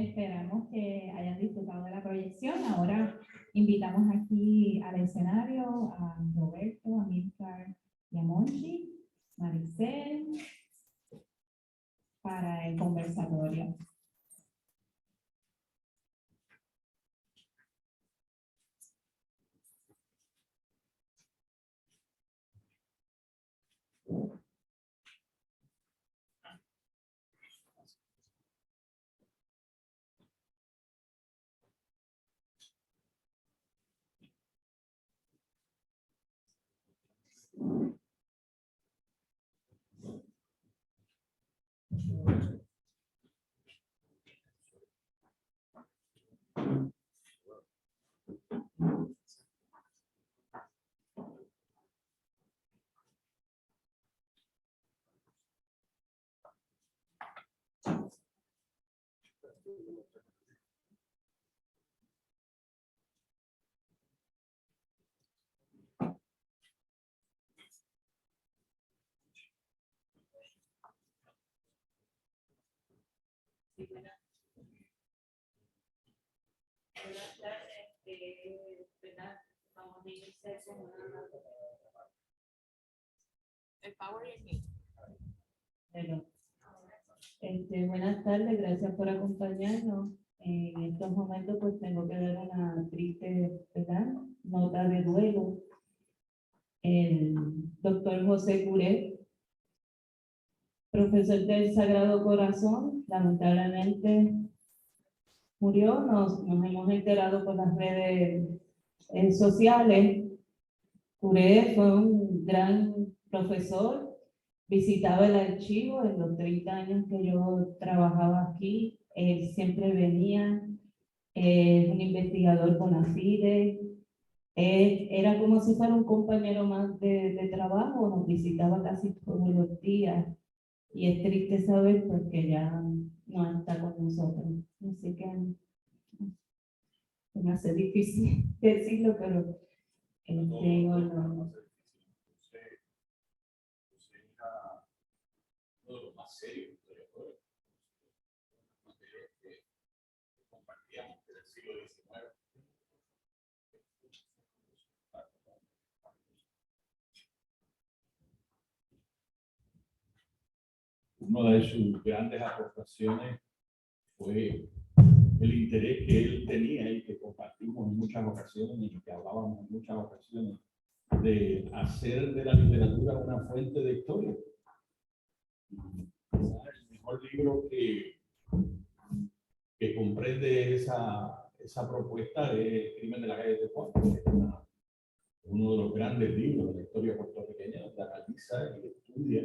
Esperamos que hayan disfrutado de la proyección. Ahora invitamos aquí al escenario a Roberto, a Amílcar y a Monchi, Maricel, para el conversatorio. Buenas tardes, ¿verdad? Vamos a iniciar con el PowerPoint. Bueno, buenas tardes, gracias por acompañarnos. En estos momentos pues tengo que dar una triste, ¿verdad?, nota de duelo. El doctor José Curet, profesor del Sagrado Corazón, lamentablemente murió. Nos hemos enterado por las redes sociales. Curet fue un gran profesor, visitaba el archivo en los 30 años que yo trabajaba aquí. Él siempre venía, un investigador bona fide. Era como si fuera un compañero más de trabajo, nos visitaba casi todos los días. Y es triste saber pues, que ya no está con nosotros. Así que me hace difícil decirlo, pero bueno. Uno de los más serios historiadores que compartíamos del siglo XIX. Una de sus grandes aportaciones fue el interés que él tenía y que compartimos en muchas ocasiones y que hablábamos en muchas ocasiones de hacer de la literatura una fuente de historia. El mejor libro que comprende esa propuesta es El crimen de la calle de Juan, que es uno de los grandes libros de la historia puertorriqueña, donde analiza y estudia,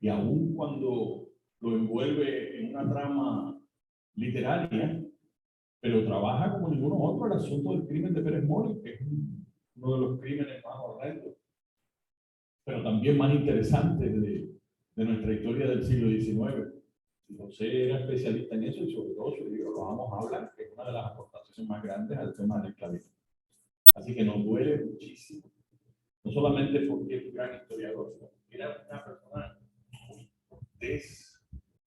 y aun cuando lo envuelve en una trama literaria, pero trabaja como ninguno otro el asunto del crimen de Pérez Mori, que es uno de los crímenes más horrendos, pero también más interesantes de nuestra historia del siglo XIX. José era especialista en eso y sobre todo su libro Lo vamos a hablar, que es una de las aportaciones más grandes al tema de la esclavitud. Así que nos duele muchísimo, no solamente porque es un gran historiador, sino porque era una persona muy cortés,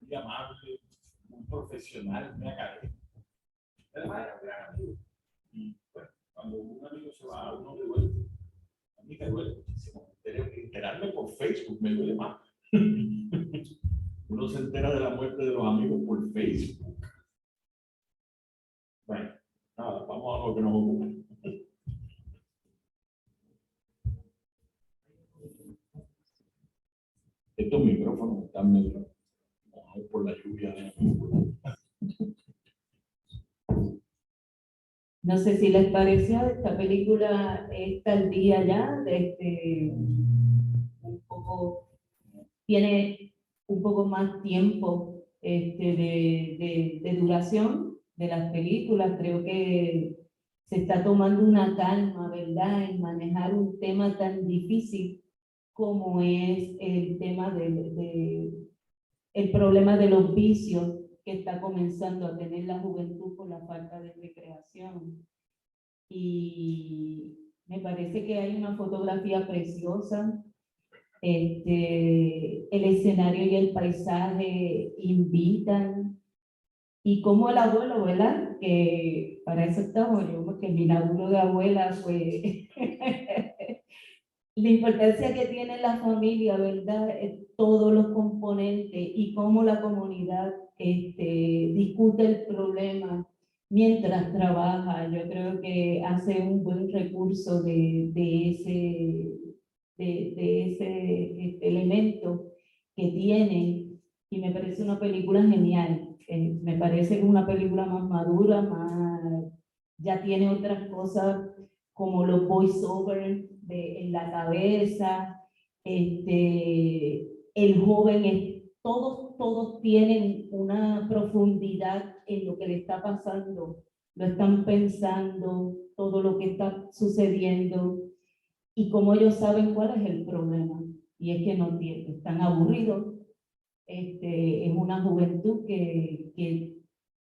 muy amable, muy profesional, muy académico. Además era un gran amigo. Y bueno, cuando un amigo se va, uno le duele. A mí me duele muchísimo. Enterarme por Facebook me duele más. Uno se entera de la muerte de los amigos por Facebook. Bueno, nada, vamos a lo que nos ocupa. Estos micrófonos están medio mojados por la lluvia. No sé si les pareció, esta película está al día ya, un poco, tiene un poco más tiempo de duración de las películas. Creo que se está tomando una calma, ¿verdad?, en manejar un tema tan difícil como es el tema el problema de los vicios que está comenzando a tener la juventud por la falta de recreación. Y me parece que hay una fotografía preciosa. El escenario y el paisaje invitan Y como el abuelo, ¿verdad? Que para eso estamos yo, porque mi laburo de abuela fue la importancia que tiene la familia, ¿verdad? Todos los componentes y cómo la comunidad discute el problema mientras trabaja. Yo creo que hace un buen recurso de ese elemento que tienen, y me parece una película genial. Me parece que una película más madura, ya tiene otras cosas como los voiceovers en la cabeza, el joven, todos tienen una profundidad en lo que le está pasando, lo están pensando, todo lo que está sucediendo, y como ellos saben cuál es el problema, y es que no tienen, están aburridos. Es una juventud que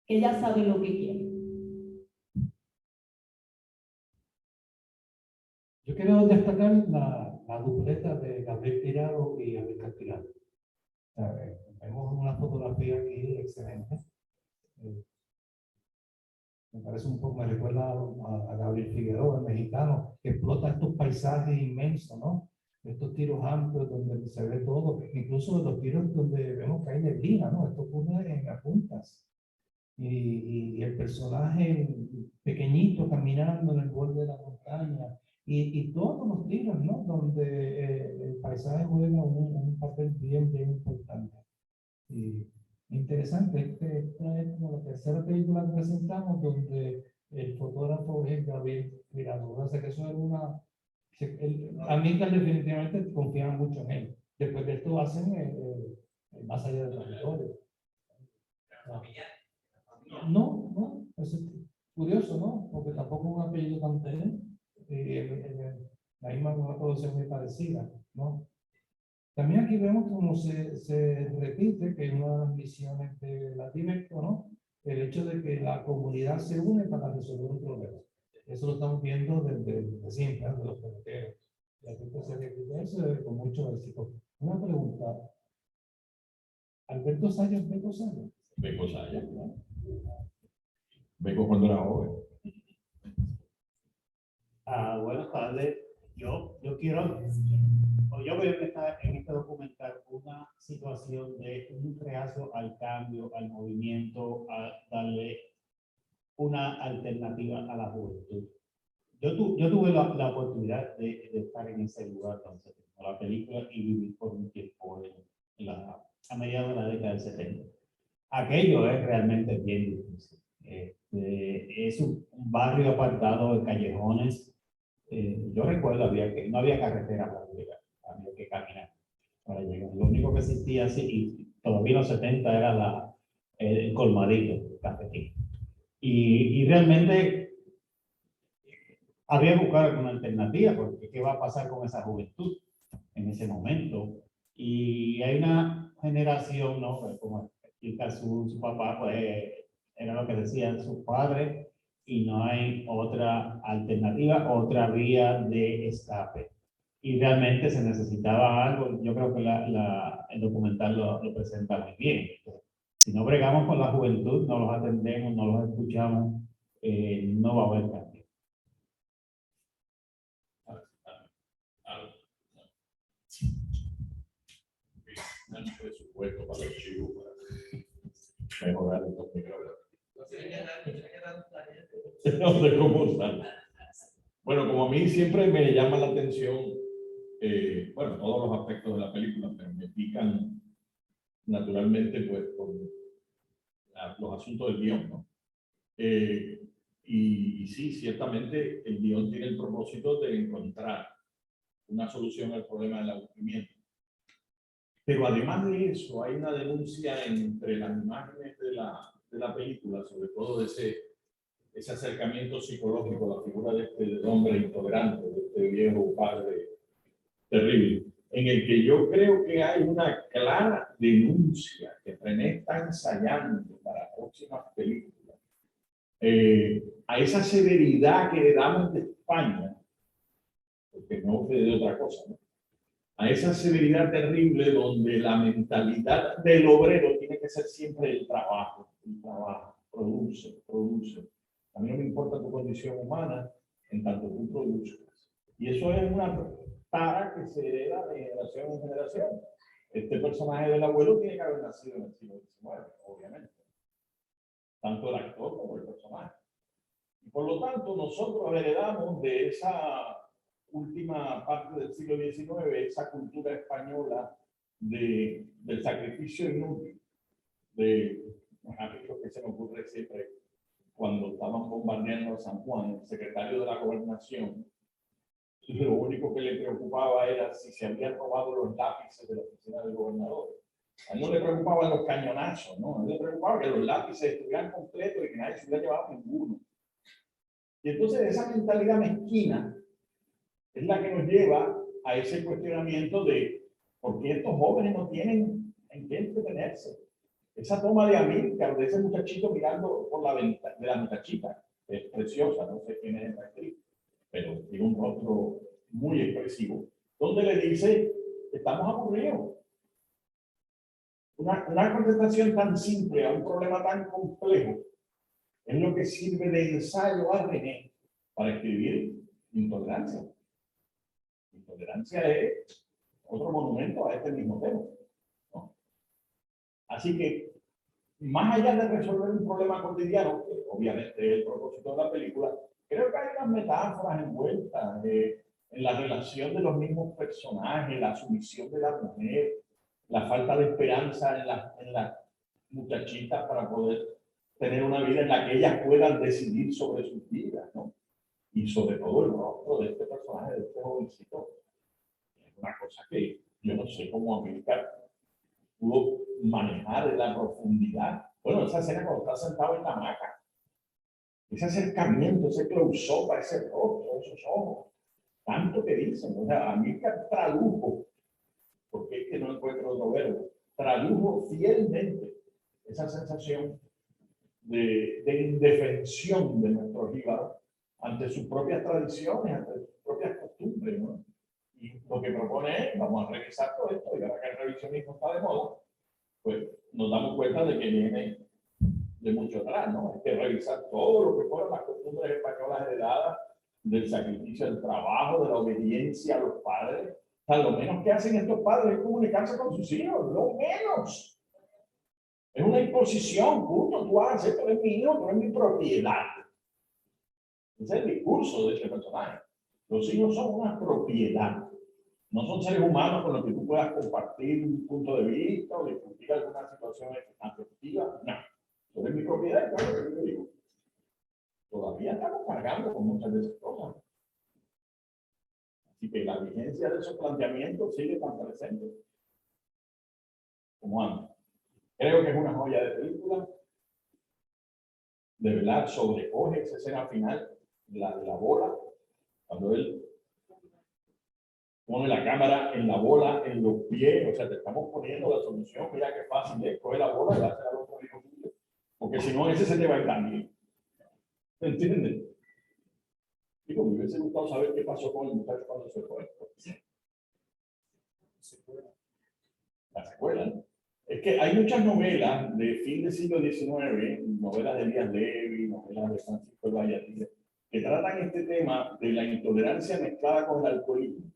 ya sabe lo que quiere. Yo quiero destacar la dupleta de Gabriel Tirado y Amílcar Tirado. Vemos una fotografía aquí excelente. Me parece un poco, me recuerda a Gabriel Figueroa, el mexicano, que explota estos paisajes inmensos, ¿no? Estos tiros amplios donde se ve todo, incluso los tiros donde vemos que hay neblina, ¿no? Esto ocurre en las puntas. Y el personaje pequeñito caminando en el borde de la montaña, y todos los tiros, ¿no? Donde el paisaje juega un papel bien, bien importante. Y interesante, esta es como la tercera película que presentamos donde el fotógrafo es Gabriel Tirado. O sea que eso es una... Amílcar definitivamente confía mucho en él. Después de esto hacen Más allá del territorio. No, es curioso, ¿no? Porque tampoco es un apellido tan común. La misma una producción muy parecida, ¿no? También aquí vemos cómo se repite que en una de las misiones de la Tibeco, ¿no? El hecho de que la comunidad se une para resolver un problema. Eso lo estamos viendo desde siempre, de los peloteros. Y aquí se repite eso con mucho éxito. Una pregunta. ¿Alberto Sayas, Beco Sayas? Beco Sayas, ¿no? Beco cuando era joven. Buenas tardes. Yo veo que está en este documental una situación de un reacio al cambio, al movimiento, a darle una alternativa a la juventud. Yo tuve la oportunidad de estar en ese lugar cuando se terminó la película y vivir por un tiempo a mediados de la década del 70. Aquello es realmente bien difícil. Es un barrio apartado de callejones. Yo recuerdo no había carretera para llegar, había que caminar para llegar. Lo único que existía así, y todavía en los 70 era el colmadito, el cafetín. Y realmente había que buscar alguna alternativa, porque ¿qué va a pasar con esa juventud en ese momento? Y hay una generación, ¿no? Como explica su papá, pues era lo que decían sus padres, y no hay otra alternativa, otra vía de escape. Y realmente se necesitaba algo. Yo creo que el documental lo presenta muy bien. Si no bregamos con la juventud, no los atendemos, no los escuchamos, no va a haber cambio. Un presupuesto para los chivos para mejorar estos micrófonos. No sé cómo están. Bueno, como a mí siempre me llama la atención, bueno, todos los aspectos de la película, pero me pican naturalmente pues por los asuntos del guión, ¿no? Y sí, ciertamente el guión tiene el propósito de encontrar una solución al problema del aburrimiento. Pero además de eso, hay una denuncia entre las imágenes de la película, sobre todo de ese acercamiento psicológico a la figura de este hombre intolerante, de este viejo padre terrible, en el que yo creo que hay una clara denuncia que René está ensayando para próximas películas, a esa severidad que le damos de España, porque no de otra cosa, ¿no? A esa severidad terrible donde la mentalidad del obrero tiene que ser siempre el trabajo, el trabajo. produce. A mí no me importa tu condición humana en tanto tú produzcas. Y eso es una tara que se hereda de generación en generación. Este personaje del abuelo tiene que haber nacido en el siglo XIX, obviamente. Tanto el actor como el personaje. Y por lo tanto, nosotros heredamos de esa última parte del siglo XIX, esa cultura española del sacrificio inútil, aquello que se me ocurre siempre cuando estaban bombardeando a San Juan, el secretario de la Gobernación, lo único que le preocupaba era si se habían robado los lápices de la oficina del gobernador. A él no le preocupaban los cañonazos, ¿no? A él le preocupaba que los lápices estuvieran completos y que nadie se hubiera llevado ninguno. Y entonces esa mentalidad mezquina es la que nos lleva a ese cuestionamiento de por qué estos jóvenes no tienen en qué entretenerse. Esa toma de Amílcar, de ese muchachito mirando por la ventana, de la muchachita, es preciosa, no sé quién es la actriz, pero tiene un rostro muy expresivo, donde le dice, estamos aburridos. Una contestación tan simple a un problema tan complejo es lo que sirve de ensayo a René para escribir Intolerancia. Intolerancia es otro monumento a este mismo tema, ¿no? Así que, más allá de resolver un problema cotidiano, que obviamente es el propósito de la película, creo que hay unas metáforas envueltas en la relación de los mismos personajes, la sumisión de la mujer, la falta de esperanza en las muchachitas para poder tener una vida en la que ellas puedan decidir sobre sus vidas, ¿no? Y sobre todo el rostro de este personaje, de este jovencito. Es una cosa que yo no sé cómo Amílcar pudo manejar en la profundidad. Bueno, esa escena cuando está sentado en la hamaca, ese acercamiento, ese close-up a ese rostro, esos ojos, tanto que dicen. O sea, Amílcar tradujo, porque es que no encuentro otro verbo, tradujo fielmente esa sensación de indefensión de nuestro jíbaro ante sus propias tradiciones, ante sus propias costumbres, ¿no? Y lo que propone es, vamos a revisar todo esto, y ahora que el revisionismo está de moda, pues nos damos cuenta de que viene de mucho atrás, ¿no? Hay que revisar todo lo que fueron las costumbres españolas heredadas del sacrificio del trabajo, de la obediencia a los padres. O sea, lo menos que hacen estos padres es comunicarse con sus hijos, lo menos. Es una imposición, punto. Tú haces esto, es mi hijo, tú eres mi propiedad. Ese es el discurso de este personaje. Los hijos son una propiedad. No son seres humanos con los que tú puedas compartir un punto de vista o discutir alguna situación afectiva. No. Tú eres mi propiedad, claro que yo digo. Todavía estamos cargando con muchas de esas cosas. Así que la vigencia de esos planteamientos sigue tan presente como antes. Creo que es una joya de película. De verdad, sobrecoge esa escena final, la de la bola, cuando él pone la cámara en la bola, en los pies. O sea, te estamos poniendo la solución. Mira qué fácil es coger la bola y hacer al otro hijo tuyo. Porque si no, ese se te va a ir también. ¿Entiendes? Digo, me hubiese gustado saber qué pasó con el muchacho cuando se fue. La secuela, ¿no? Es que hay muchas novelas de fin del siglo XIX, novelas de Díaz Levy, novelas de Francisco de Valladolid, que tratan este tema de la intolerancia mezclada con el alcoholismo.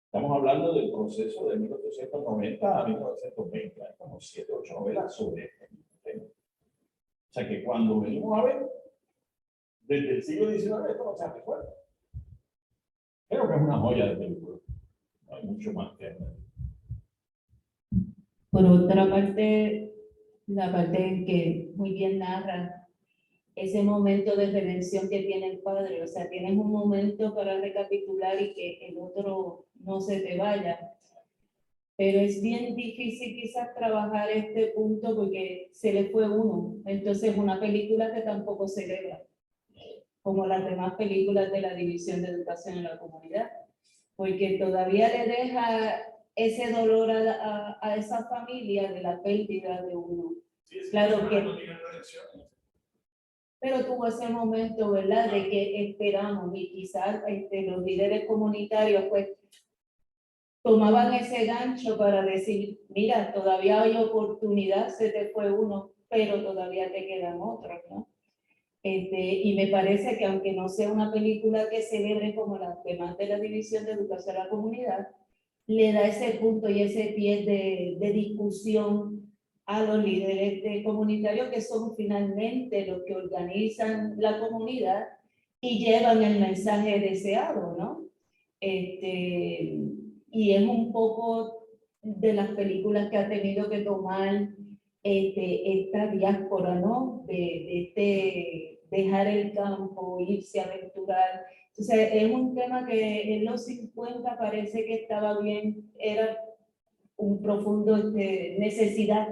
Estamos hablando del proceso de 1890 a 1920. Hay como 7 o 8 novelas sobre este tema. O sea que cuando venimos a ver, desde el siglo XIX esto no se hace fuerte. Creo que es una joya de película. No hay mucho más que hacer. Por otra parte, la parte en que muy bien narra ese momento de redención que tiene el padre, o sea, tienes un momento para recapitular y que el otro no se te vaya. Pero es bien difícil quizás trabajar este punto porque se le fue uno. Entonces, una película que tampoco celebra, como las demás películas de la División de Educación en la Comunidad, porque todavía le deja ese dolor a esa familia de la pérdida de uno. Sí, Claro que, pero tuvo ese momento, ¿verdad?, de que esperamos y quizás los líderes comunitarios pues tomaban ese gancho para decir, mira, todavía hay oportunidad, se te fue uno, pero todavía te quedan otros, ¿no? Y me parece que aunque no sea una película que celebre como las demás de la División de Educación a la Comunidad, le da ese punto y ese pie de discusión a los líderes comunitarios que son finalmente los que organizan la comunidad y llevan el mensaje deseado, ¿no? Y es un poco de las películas que ha tenido que tomar esta diáspora, ¿no? De dejar el campo, irse a aventurar. Entonces, es un tema que en los 50 parece que estaba bien, era un profundo necesidad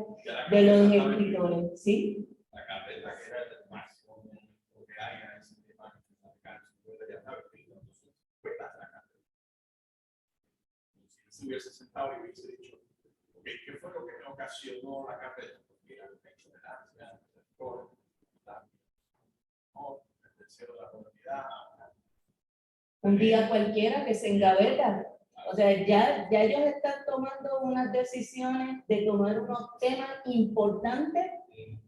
de los escritores, ¿sí? La carreta que era el máximo que hay en ese tema, ya estaba escrito, entonces fue la carreta. Si hubiese sentado y hubiese dicho, okay, ¿qué fue lo que me ocasionó la carreta? Porque era la intolerancia, el sector, el deseo de la comunidad. Un día cualquiera que se engaveta. O sea, ya ellos están tomando unas decisiones de tomar unos temas importantes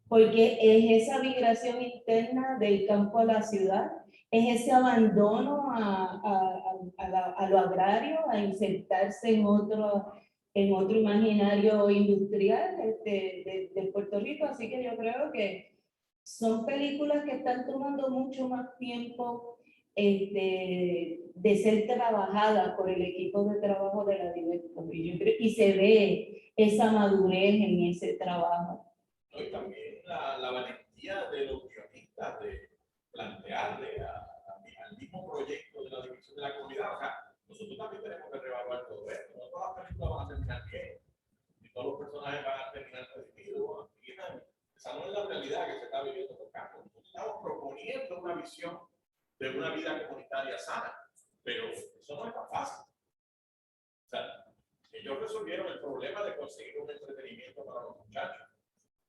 porque es esa migración interna del campo a la ciudad, es ese abandono a lo agrario, a insertarse en otro imaginario industrial de Puerto Rico. Así que yo creo que son películas que están tomando mucho más tiempo de ser trabajadas por el equipo de trabajo de la dirección. Y se ve esa madurez en ese trabajo. ¿No? Y también la valentía de los guionistas de plantearle al mismo proyecto de la división de la comunidad. O sea, nosotros también tenemos que reevaluar todo esto. No todas las películas van a terminar bien, y todos los personajes van a terminar redimidos. Esa no es la realidad que se está viviendo en los campos. Nosotros estamos proponiendo una visión de una vida comunitaria sana, pero eso no es tan fácil. O sea, ellos resolvieron el problema de conseguir un entretenimiento para los muchachos,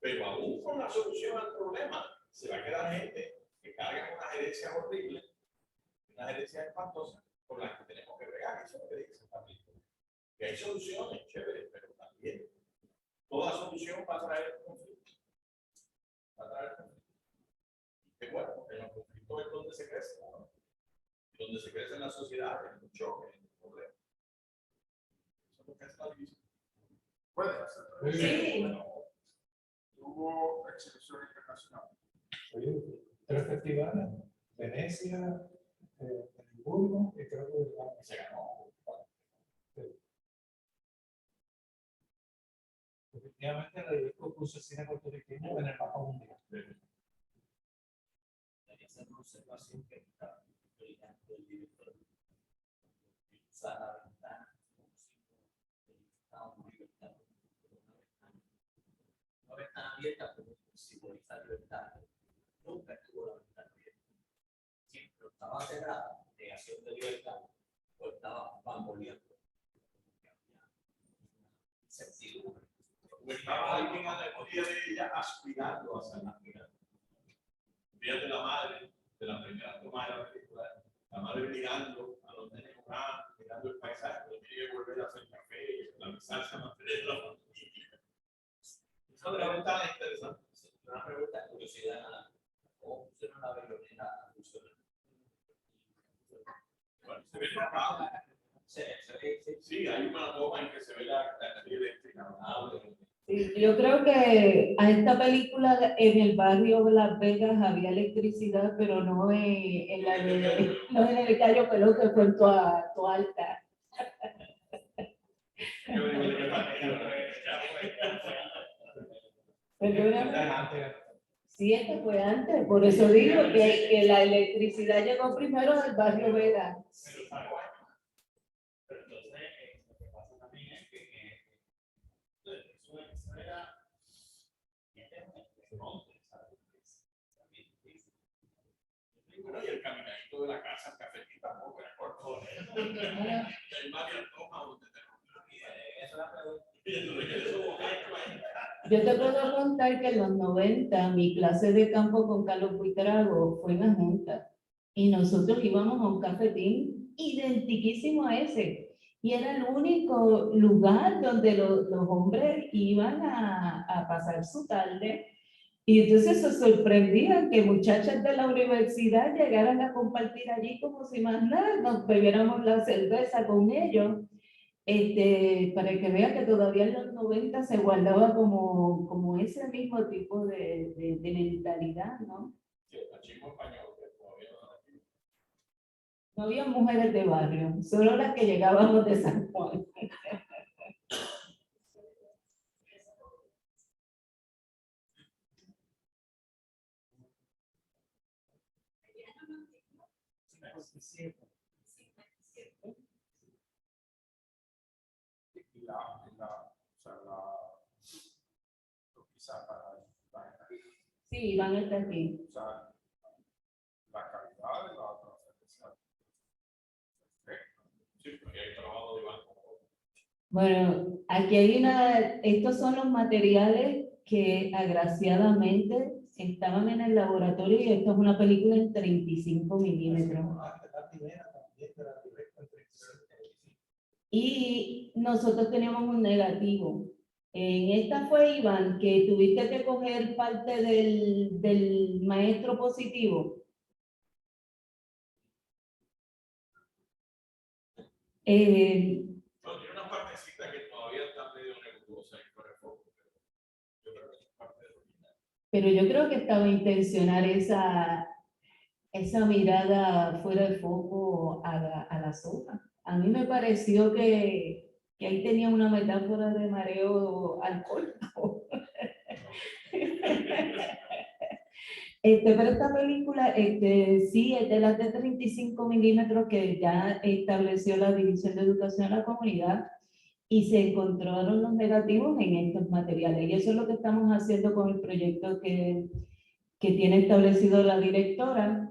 pero aún con la solución al problema, se va a quedar gente que carga unas herencias horribles, unas herencias espantosas, con las que tenemos que bregar. Eso es lo que dice esta película. Que hay soluciones, chévere, pero también toda solución va a traer conflicto. Va a traer conflicto. Qué bueno, porque en los conflictos es donde se crece, ¿no? Y donde se crece en la sociedad, en el choque, en el problema. Eso es lo que hace la división. Puede hacerlo. Sí. Hubo exhibición internacional. Oye, 3 festivales, Venecia, Edimburgo, y creo que Se ganó. definitivamente la dirección puso el cine puertorriqueño en el mapa mundial. Debería ser una observación que está brillante el director. Usar la ventana como si estaba muy libertad. Una ventana abierta como simboliza libertad. Nunca estuvo la ventana abierta. Siempre estaba cerrada, negación de libertad, o estaba bamboleando. Incertidumbre. O estaba alguien a la memoria de ella aspirando a ser la mirada. Fíjate la madre de la primera toma de la película, la madre mirando a los nenes jugando, mirando el paisaje, pero tiene que volver a hacer café, la salsa, mantener la familia. Esa pregunta es interesante. Una pregunta de curiosidad: ¿cómo funciona la velonera a funcionar? Bueno, se ve la cable. Sí, hay una toma en que se ve la energía eléctrica. Sí, yo creo que a esta película en el barrio Las Vegas había electricidad, pero no no en el Cayo Pelón, que fue en Toalta. Perdóname. Sí, esto fue antes, por eso digo que la electricidad llegó primero del barrio Vegas. Pero entonces, lo que pasa también es que eso era Bueno, y el caminadito de la casa, el cafetito tampoco era corto. Hay varias tomas donde Yo te puedo contar que en los 90 mi clase de campo con Carlos Buitrago fue en la Junta y nosotros íbamos a un cafetín identiquísimo a ese y era el único lugar donde los hombres iban a pasar su tarde Y entonces se sorprendían que muchachas de la universidad llegaran a compartir allí como si más nada, nos bebiéramos la cerveza con ellos, para que vean que todavía en los 90 se guardaba como ese mismo tipo de mentalidad, ¿no? Sí, el machismo español, que todavía no era aquí. No había mujeres de barrio, solo las que llegábamos de San Juan. Y o sea, quizás para Sí, van a estar aquí. o sea, la calidad de la cerveza. Sí, porque hay trabajo de banco. Bueno, aquí hay estos son los materiales que agraciadamente estaban en el laboratorio y esto es una película en 35 milímetros. La primera también de la directa en 35. Y nosotros teníamos un negativo. En esta fue, Iván, que tuviste que coger parte del maestro positivo. No, tiene una partecita que todavía está medio nebulosa y fuera de foco, pero yo creo que es parte del original. Pero yo creo que estaba intencionar esa mirada fuera de foco a la sopa. A mí me pareció que ahí tenía una metáfora de mareo alcohólico. Pero esta película, sí, es de las de 35 milímetros que ya estableció la División de Educación a la Comunidad y se encontraron los negativos en estos materiales. Y eso es lo que estamos haciendo con el proyecto que tiene establecido la directora,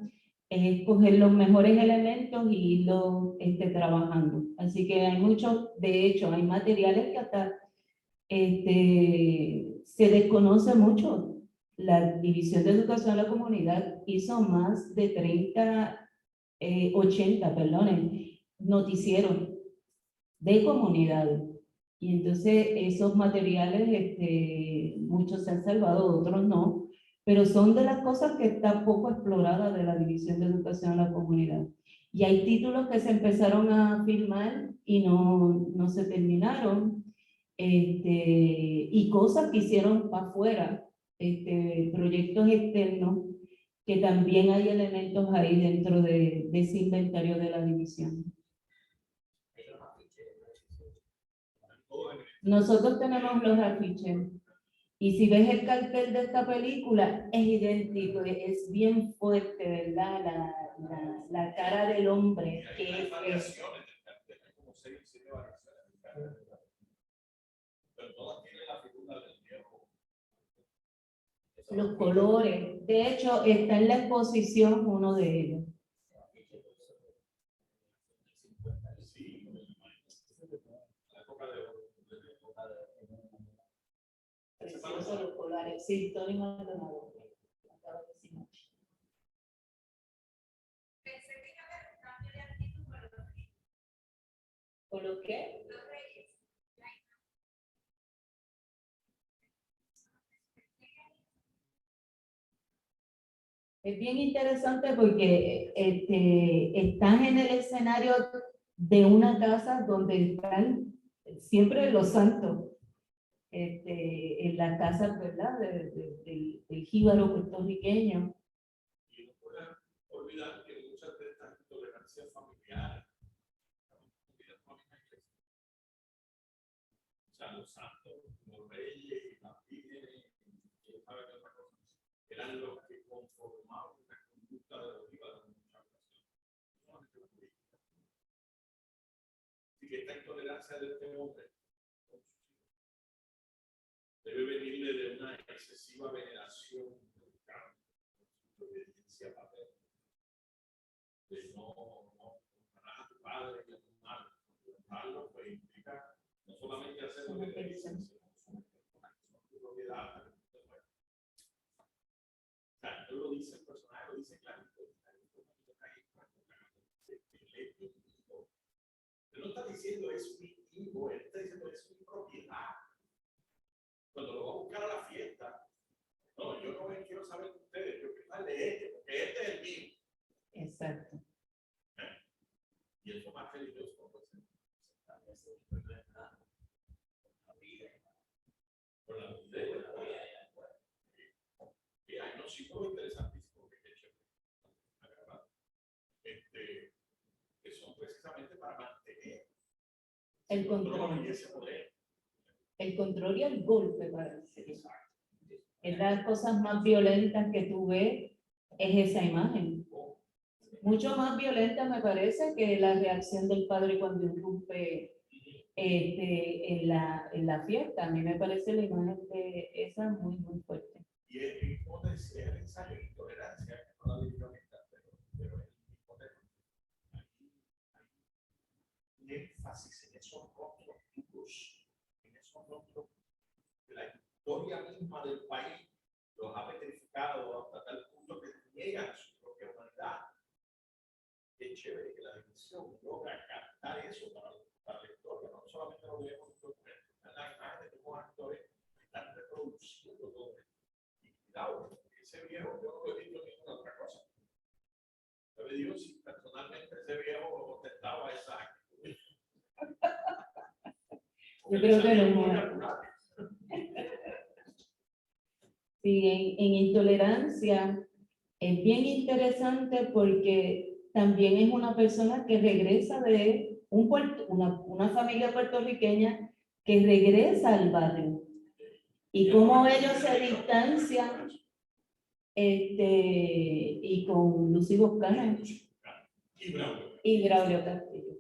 es coger los mejores elementos y irlos trabajando. Así que hay muchos, de hecho, hay materiales que hasta se desconoce mucho. La División de Educación a la Comunidad hizo más de 80, perdonen, noticieros de comunidades. Y entonces esos materiales, muchos se han salvado, otros no, pero son de las cosas que está poco exploradas de la División de Educación a la Comunidad. Y hay títulos que se empezaron a filmar y no se terminaron, y cosas que hicieron para afuera, proyectos externos, que también hay elementos ahí dentro de ese inventario de la división. Nosotros tenemos los afiches. Y si ves el cartel de esta película, es idéntico, es bien fuerte, ¿verdad? La cara del hombre, que Hay es variaciones del cartel, hay como 6 o 7 variaciones del cartel. Pero todas tienen la figura del viejo. los colores. De hecho, está en la exposición uno de ellos. Sí, la época de oro. Preciosos los colores. Sí, Tony Maldonado. Acaba de decir mucho. Pensé que iba a haber un cambio de actitud por los reyes. ¿Por lo qué? Los reyes. Es bien interesante porque estás en el escenario de una casa donde están siempre los santos, en la casa, ¿verdad? Del jíbaro puertorriqueño. Y no puede olvidar que muchas de estas intolerancias familiares, o sea, los santos, los reyes y las vírgenes, quién sabe qué otra cosa, eran los que conformaban la conducta de los jíbaros en muchas ocasiones. Solamente la política. Así que esta intolerancia de este hombre debe venirle de una excesiva veneración del campo, de obediencia paterna, de no honrar a tu padre y a tu madre. Honrarlo pues implica no solamente hacer lo que te dicen, sino someter con tu propiedad. O sea, no lo dice el personaje, lo dice clarito. Él no está diciendo es mi hijo, él está diciendo es mi propiedad. Cuando lo va a buscar a la fiesta, no, yo no yo quiero saber de ustedes, yo quiero hablar de este, porque este es el mío. Exacto. Y eso más religioso, pues, con la vida. Y hay unos símbolos interesantísimos que he hecho, que son precisamente para mantener El control. y ese poder. El control y el golpe, parece. Es las cosas más violentas que tú ves, es esa imagen. Mucho más violenta me parece que la reacción del padre cuando irrumpe en la fiesta. A mí me parece la imagen de esa muy, muy fuerte. Y es como te decía, el ensayo de intolerancia, que no la dirigió pero el mismo tema. Hay énfasis en esos rostros duros, en esos rostros de la historia misma del país, los ha petrificado hasta tal punto que niegan su propia humanidad. Qué chévere que la división logra captar eso para la historia, no solamente lo vemos en los documentos, en las imágenes de los actores que están reproduciendo todo esto. Y cuidado, ese viejo yo no lo he visto en ninguna otra cosa. Yo le digo si personalmente ese viejo ostentaba esa actitud. Yo creo que no. Sí, en intolerancia es bien interesante porque también es una persona que regresa de una familia puertorriqueña que regresa al barrio. Y cómo ellos se distancian y con Lucy Boscana y Braulio Castillo.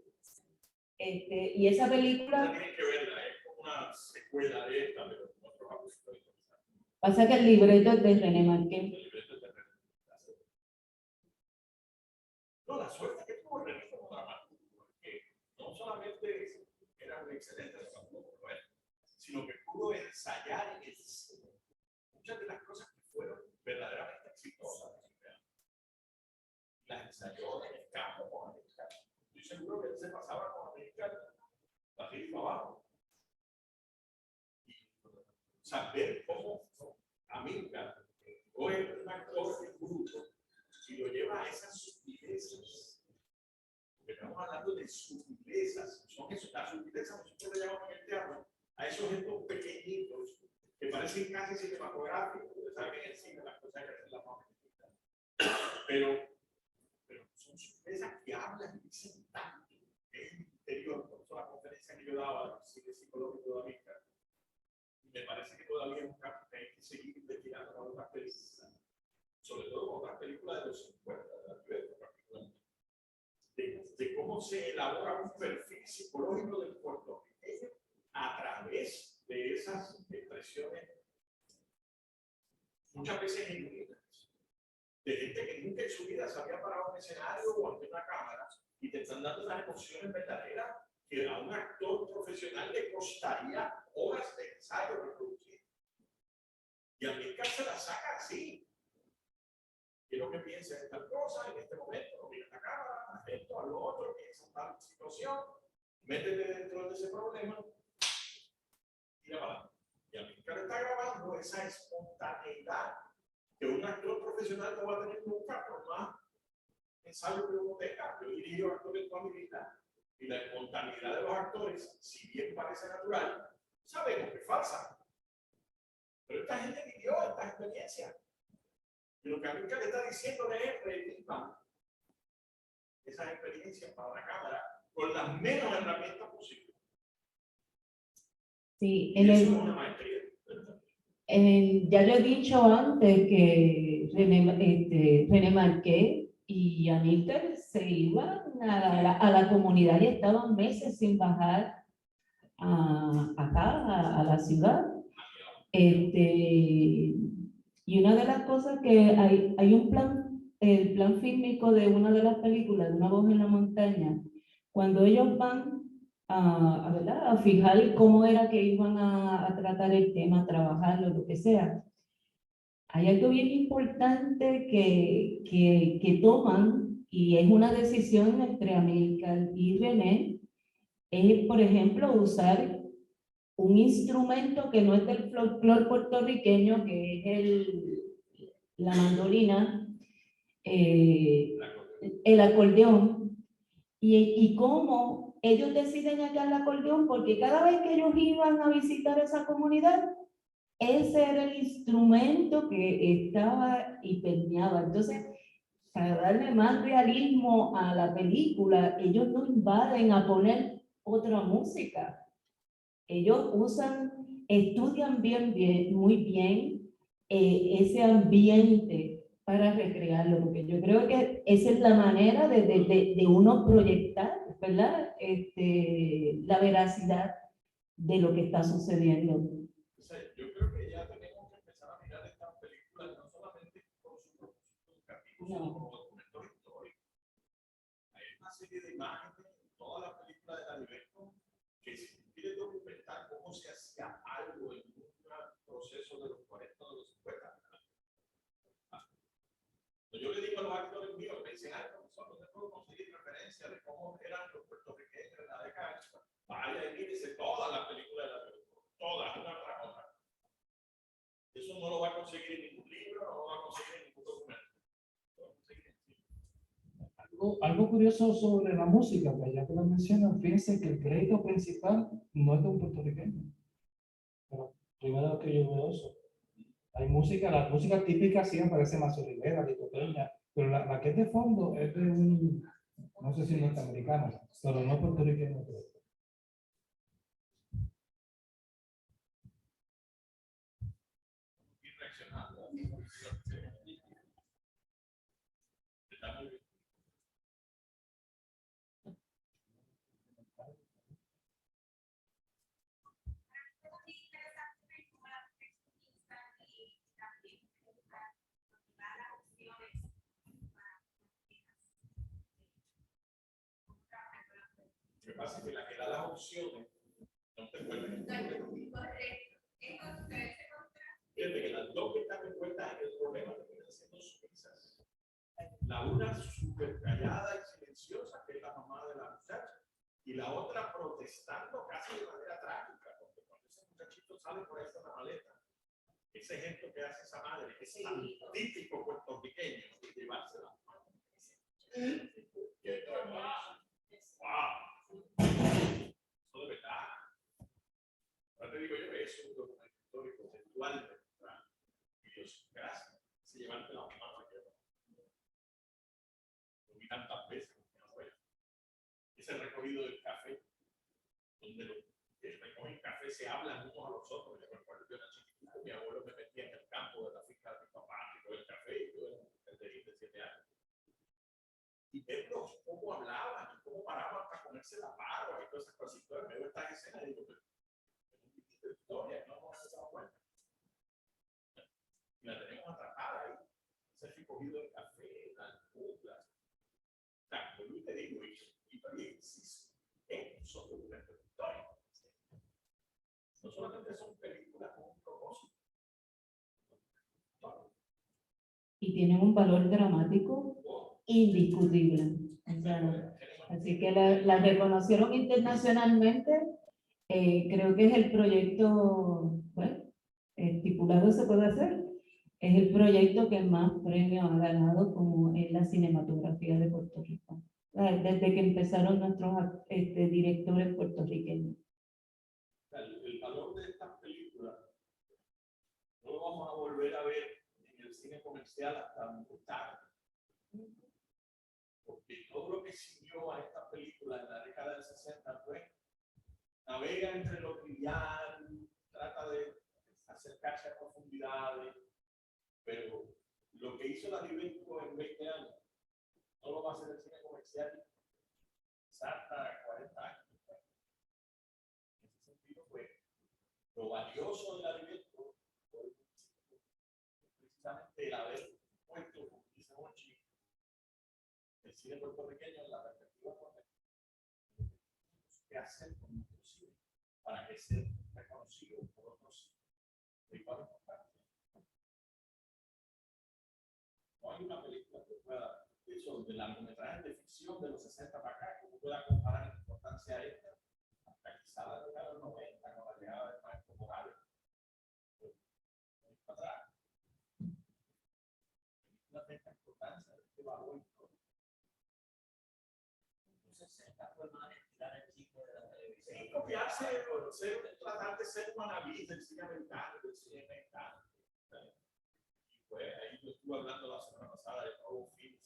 Y esa película... Tienen que verla, es como una secuela de esta, pero con otros aspectos. Pasa que el libreto es de René Marqués. No, la suerte que tuvo René como dramaturgo, porque no solamente era un excelente dramaturgo, sino que pudo ensayar y muchas de las cosas que fueron verdaderamente exitosas. Las ensayó en el campo con América. Estoy seguro que él se pasaba con América para arriba y para abajo. Y saber cómo América coge un actor de bruto y lo lleva a esas sutilezas. Porque estamos hablando de sutilezas. Son eso, las sutilezas nosotros le llamamos en el teatro a esos gestos pequeñitos que parecen casi cinematográficos. Ustedes saben que en el cine las cosas hay que hacerlas más pequeñitas. Pero son sutilezas que hablan y dicen tanto. Es el interior, por eso la conferencia que yo daba del cine psicológico de América. Me parece que todavía es un campo que hay que seguir investigando con otras películas, sobre todo con otras películas de los 50, de cómo se elabora un perfil psicológico del puertorriqueño a través de esas expresiones, muchas veces genuinas, de gente que nunca en su vida se había parado en un escenario o ante una cámara y te están dando unas emociones verdaderas que a un actor profesional le costaría horas de ensayo reproducir. Y a mí se la saca así. Quiero que pienses en tal cosa, en este momento, no mira la cámara, a esto, a lo otro, piensa en tal situación, métete dentro de ese problema y la para. Y a mí está grabando esa espontaneidad que un actor profesional no va a tener nunca por más ensayo que uno tenga. Yo dirijo actores toda mi vida. Y la espontaneidad de los actores, si bien parece natural, sabemos que es falsa. Pero esta gente vivió esta experiencia. Y lo que América le está diciendo es reviva esas experiencias para la cámara con las menos herramientas posibles. Sí, y eso es una maestría. Ya lo he dicho antes que René Marqués y Aníter se iban a la comunidad y estaban meses sin bajar acá, a la ciudad. Y una de las cosas que hay un plan, el plan fílmico de una de las películas, de Una voz en la montaña, cuando ellos van a fijar cómo era que iban a tratar el tema, a trabajarlo, lo que sea. Hay algo bien importante que toman, y es una decisión entre Amílcar y René, es, por ejemplo, usar un instrumento que no es del folclore puertorriqueño, que es la mandolina, el acordeón, y cómo ellos deciden hallar el acordeón, porque cada vez que ellos iban a visitar esa comunidad, ese era el instrumento que estaba y permeaba. Entonces, para darle más realismo a la película, ellos no invaden a poner otra música. Ellos estudian muy bien ese ambiente para recrearlo, porque yo creo que esa es la manera de uno proyectar, ¿verdad? La veracidad de lo que está sucediendo. O sea, yo creo que ya tenemos que empezar a mirar estas películas no solamente por su propósito educativo, sino como documentos históricos. Hay una serie de imágenes en todas las películas de la Liberco que si quieren documentar cómo se hacía algo en un proceso de los 40 o de los 50. Yo le digo a los actores míos, me dicen, ay, profesor, no te puedo conseguir referencia de cómo eran los puertorriqueños en la década. Vaya y mírese todas las películas de la Liberco, todas, una tras otra. Eso no lo va a conseguir en ningún libro, no lo va a conseguir en ningún documento. Algo curioso sobre la música, que ya que lo mencionan, fíjense que el crédito principal no es de un puertorriqueño. Pero primero que yo veo eso. Hay música, la música típica sí me parece más Rivera, Lito Peña, pero la que es de fondo es de un, no sé si norteamericano, pero no puertorriqueño. Ir reaccionando. Está muy bien. Lo que pasa es que la que da las opciones no te encuentran. Fíjate que las dos que están envueltas en el problema terminan siendo sumisas. La una súper callada y silenciosa, que es la mamá de la muchacha, y la otra protestando casi de manera trágica, porque cuando ese muchachito sale por ahí con la maleta, ese ejemplo que hace esa madre, que es tan típico puertorriqueño, de llevársela. ¡Wow! Eso de verdad. Ahora te digo yo que es un documento histórico textual de nuestra idiosincrasia. Se llevarte la mano a tierra. Lo vi tantas veces que no voy. Ese recorrido del café, donde los que recogen café se hablan unos a los otros. Yo recuerdo que yo era chiquitito, mi abuelo me metía en el campo de la finca de mi papá, y todo el café, y yo era un penderín de 7 años. Y verlos cómo hablaban y cómo paraban para comerse la barba y todas esas cosas. Y me veo estas escenas y digo, pero es una historia, no nos hemos dado cuenta. Y la tenemos atrapada ahí. Se ha recogido el café, las alturas. O sea, yo te digo, y también insisto, son documentos históricos. No solamente son películas con un propósito. Y tienen un valor dramático indiscutible. O sea, así que la reconocieron internacionalmente. Creo que es el proyecto, bueno, estipulado se puede hacer. Es el proyecto que más premios ha ganado como en la cinematografía de Puerto Rico. Desde que empezaron nuestros directores puertorriqueños. El valor de estas películas no lo vamos a volver a ver en el cine comercial hasta muy tarde. Porque todo lo que siguió a esta película en la década del 60 fue navega entre lo trivial, trata de acercarse a profundidades, pero lo que hizo la Liberco en 20 años no lo va a hacer el cine comercial hasta 40 años. En ese sentido, pues, lo valioso de la Liberco fue precisamente el haber puesto, como dice Mochi, el cine puertorriqueño en la perspectiva correcta. ¿Qué hacer con nuestro cine para que sea reconocido por otros de igual importancia? No hay una película que pueda, eso de largometrajes de ficción de los 60 para acá, que pueda comparar la importancia a esta, hasta quizá la década de los 90 con la llegada del maestro Morales. Para atrás. una fecha importante de este valor. Entonces, esta forma de tirar el chico de la televisión. Sí, copiarse, tratar de ser un analista del cine americano, del cine mexicano. Y pues ahí yo estuve hablando la semana pasada de Provo Films.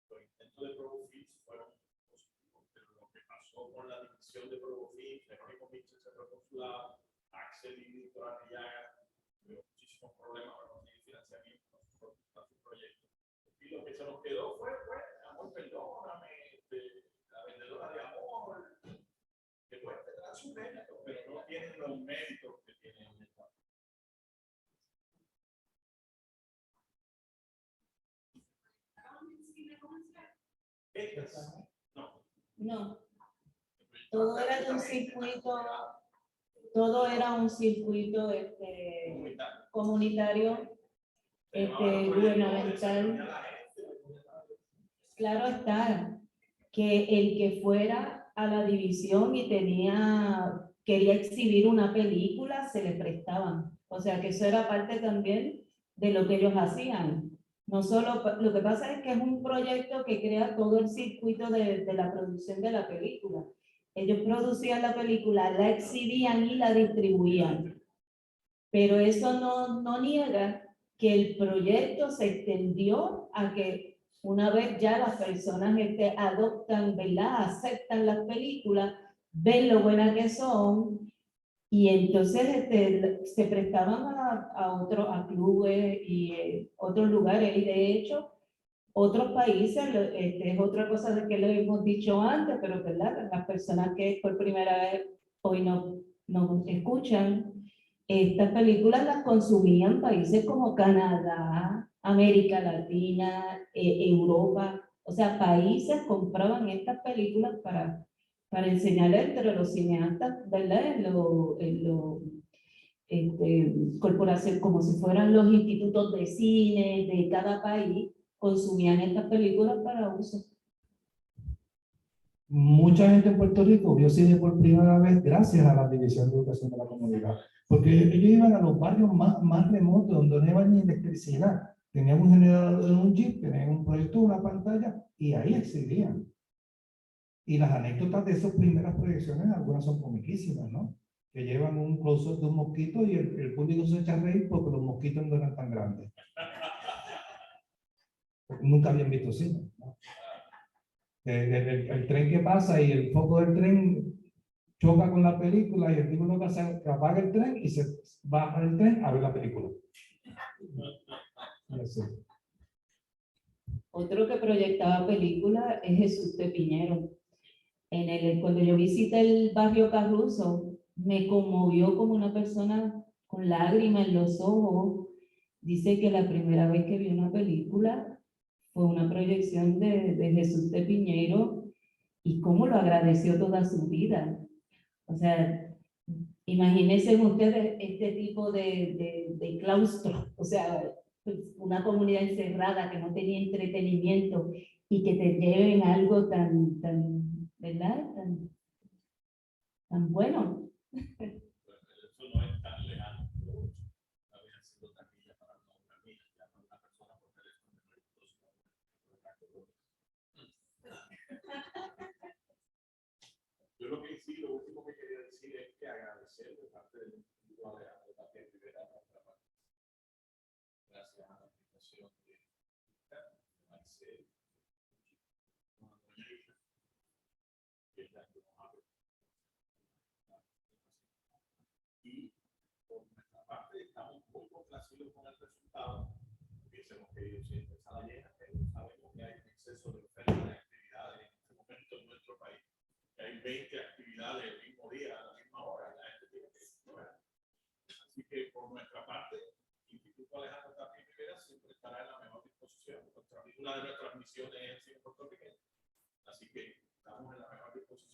Los intentos de Provo Films fueron positivos, pero lo que pasó con la división de Provo Films, Jerónimo Mitchell se fue por su lado, Axel y Víctor Arrillaga tuvieron muchísimos problemas para conseguir financiamiento para su proyecto. Y lo que se nos quedó fue, amor, perdóname, la vendedora de amor, que puede tener su mérito, pero no tienen los méritos que tienen un Estado. No. No, todo era de un circuito, todo era un circuito comunitario, gubernamental. Claro está que el que fuera a la división y quería exhibir una película, se le prestaban. O sea que eso era parte también de lo que ellos hacían. No solo, lo que pasa es que es un proyecto que crea todo el circuito de la producción de la película. Ellos producían la película, la exhibían y la distribuían. Pero eso no niega que el proyecto se extendió a que una vez ya las personas adoptan, ¿verdad? Aceptan las películas, ven lo buenas que son, y entonces se prestaban a clubes y otros lugares, y de hecho otros países, es otra cosa de que lo hemos dicho antes, pero ¿verdad? Las personas que por primera vez hoy nos escuchan, estas películas las consumían países como Canadá, América Latina, Europa. O sea, países compraban estas películas para enseñar entre los cineastas, ¿verdad? Corporaciones, como si fueran los institutos de cine de cada país, consumían estas películas para uso. Mucha gente en Puerto Rico vio cine por primera vez gracias a la División de Educación de la Comunidad, porque ellos iban a los barrios más remotos donde no iban ni electricidad, tenían un generador en un jeep, tenían un proyector, una pantalla y ahí exhibían. Y las anécdotas de esas primeras proyecciones, algunas son comiquísimas, ¿no? Que llevan un close-up de un mosquito y el público se echa a reír porque los mosquitos no eran tan grandes. Porque nunca habían visto cine, ¿no? El tren que pasa y el foco del tren choca con la película y el tipo lo que hace es que apaga el tren y se baja del tren a ver la película. Otro que proyectaba películas es Jesús de Piñero. Cuando yo visité el barrio Carruzo, me conmovió como una persona con lágrimas en los ojos. Dice que la primera vez que vio una película fue una proyección de Jesús de Piñero y cómo lo agradeció toda su vida. O sea, imagínense ustedes este tipo de claustro, o sea, pues, una comunidad encerrada que no tenía entretenimiento y que te lleven algo tan ¿verdad? Tan bueno. Eso no es tan lejano. Había sido taquilla para una amiga, ya para una persona por teléfono. Yo lo que sí, lo último que quería decir es que agradecer de parte del Instituto Alejandro Tapia Rivera a nuestra parte. Gracias a la invitación de Marcel, que es la que nos abre. Y por nuestra parte estamos muy complacidos con el resultado. Hubiésemos querido siempre sala llena, pero sabemos que hay un exceso de oferta de actividades en este momento en nuestro país. Hay 20 actividades el mismo día, a la misma hora, la gente tiene que explorar. Así que por nuestra parte, el Instituto Alejandro Tapia Rivera siempre estará en la mejor disposición. Una de nuestras misiones es el cine puertorriqueño. Así que estamos en la mejor disposición.